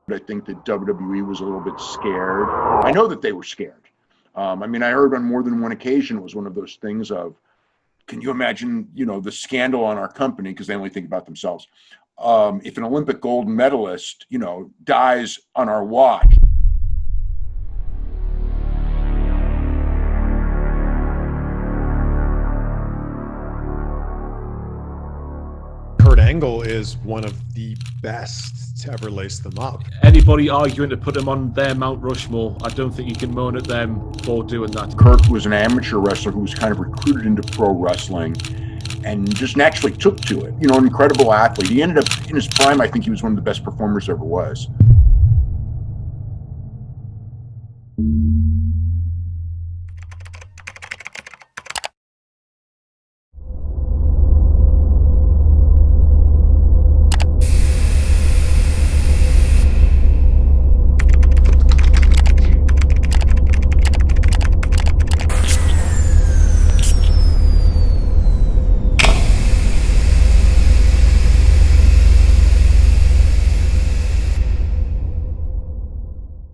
I think that WWE was a little bit scared. I know that they were scared. I heard on more than one occasion, it was one of those things of, can you imagine, the scandal on our company, because they only think about themselves. If an Olympic gold medalist, dies on our watch. Kurt Angle is one of the best to ever lace them up. Anybody arguing to put him on their Mount Rushmore, I don't think you can moan at them for doing that. Kurt was an amateur wrestler who was kind of recruited into pro wrestling and just naturally took to it. An incredible athlete. He ended up, in his prime, I think he was one of the best performers there ever was.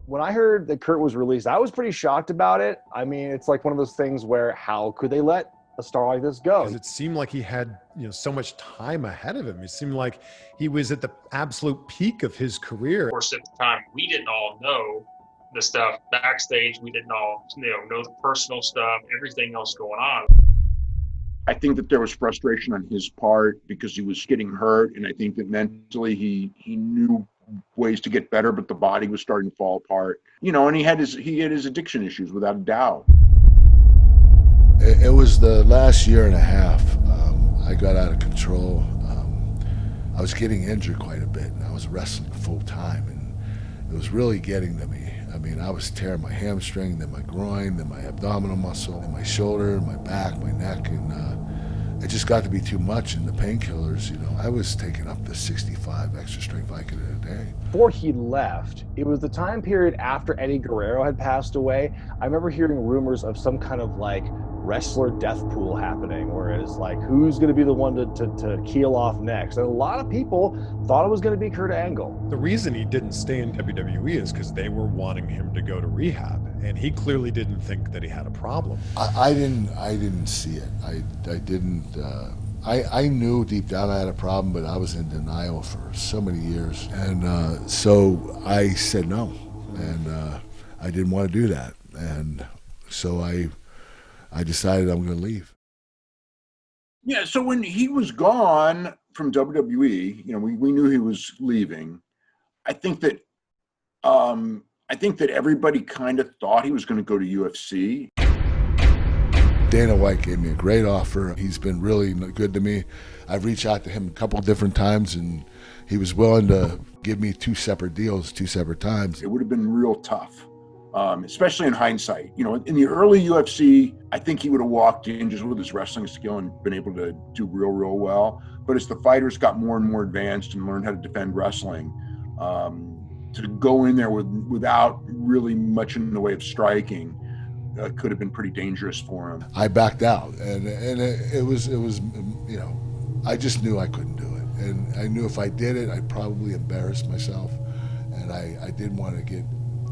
When I heard that Kurt was released, I was pretty shocked about it. It's like one of those things where how could they let a star like this go? Because it seemed like he had, so much time ahead of him. It seemed like he was at the absolute peak of his career. Of course, at the time, we didn't all know the stuff backstage. We didn't all, know the personal stuff, everything else going on. I think that there was frustration on his part because he was getting hurt, and I think that mentally he knew ways to get better, but the body was starting to fall apart. And he had his addiction issues, without a doubt. It was the last year and a half. I got out of control. I was getting injured quite a bit, and I was wrestling full time, and it was really getting to me. I was tearing my hamstring, then my groin, then my abdominal muscle, then my shoulder, my back, my neck, and it just got to be too much. And the painkillers, I was taking up to 65 extra strength Vicodin a day. Before he left, it was the time period after Eddie Guerrero had passed away. I remember hearing rumors of some kind of wrestler death pool happening, whereas who's going to be the one to keel off next? And a lot of people thought it was going to be Kurt Angle. The reason he didn't stay in WWE is because they were wanting him to go to rehab, and he clearly didn't think that he had a problem. I didn't see it. I didn't. I knew deep down I had a problem, but I was in denial for so many years, and so I said no, and I didn't want to do that, and so I decided I'm going to leave. Yeah, so when he was gone from WWE, we knew he was leaving. I think that everybody kind of thought he was going to go to UFC. Dana White gave me a great offer. He's been really good to me. I've reached out to him a couple different times, and he was willing to give me two separate deals, 2 separate times. It would have been real tough. Especially in hindsight. In the early UFC, I think he would have walked in just with his wrestling skill and been able to do real well. But as the fighters got more and more advanced and learned how to defend wrestling, to go in there without really much in the way of striking could have been pretty dangerous for him. I backed out, and it was I just knew I couldn't do it, and I knew if I did it, I'd probably embarrass myself, and I didn't want to get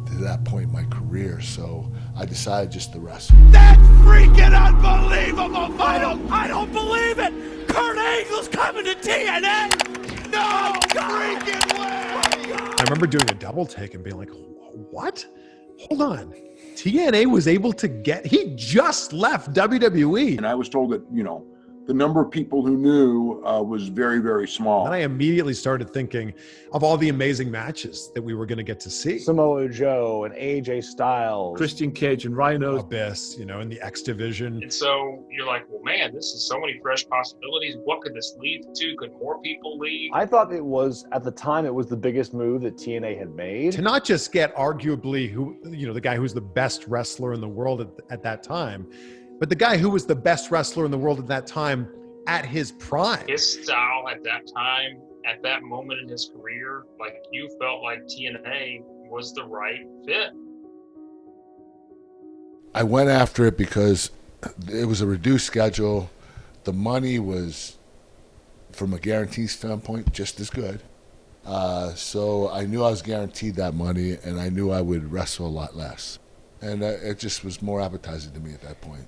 to that point in my career, so I decided just to wrestle. That's freaking unbelievable! I don't believe it! Kurt Angle's coming to TNA! No freaking way! I remember doing a double take and being like, what? Hold on. TNA was able to he just left WWE. And I was told that, the number of people who knew was very, very small. And I immediately started thinking of all the amazing matches that we were going to get to see. Samoa Joe and AJ Styles, Christian Cage and Rhino. Abyss, in the X Division. And so you're like, well, man, this is so many fresh possibilities. What could this lead to? Could more people leave? I thought at the time, it was the biggest move that TNA had made. To not just get arguably the guy who's the best wrestler in the world at that time, but the guy who was the best wrestler in the world at that time at his prime. His style at that time, at that moment in his career, you felt like TNA was the right fit. I went after it because it was a reduced schedule. The money was, from a guarantee standpoint, just as good. So I knew I was guaranteed that money, and I knew I would wrestle a lot less. And it just was more appetizing to me at that point.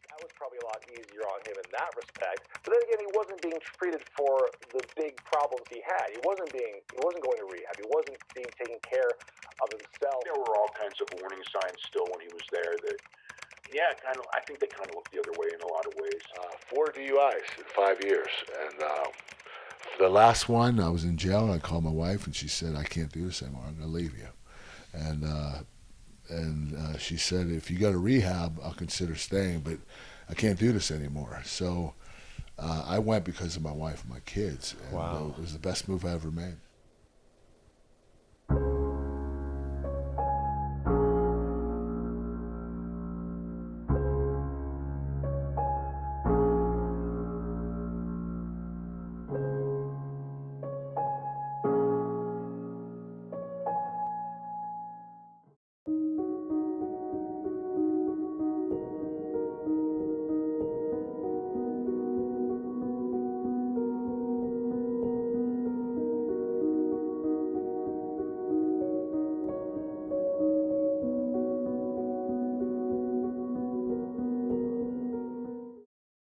That was probably a lot easier on him in that respect. But then again, he wasn't being treated for the big problems he had. He wasn't going to rehab. He wasn't being taken care of himself. There were all kinds of warning signs still when he was there that, yeah, I think they kind of looked the other way in a lot of ways. 4 DUIs in 5 years. And the last one, I was in jail, and I called my wife, and she said, I can't do this anymore. I'm going to leave you. And she said, if you go to rehab, I'll consider staying, but I can't do this anymore. So I went because of my wife and my kids. And Wow. it was the best move I ever made.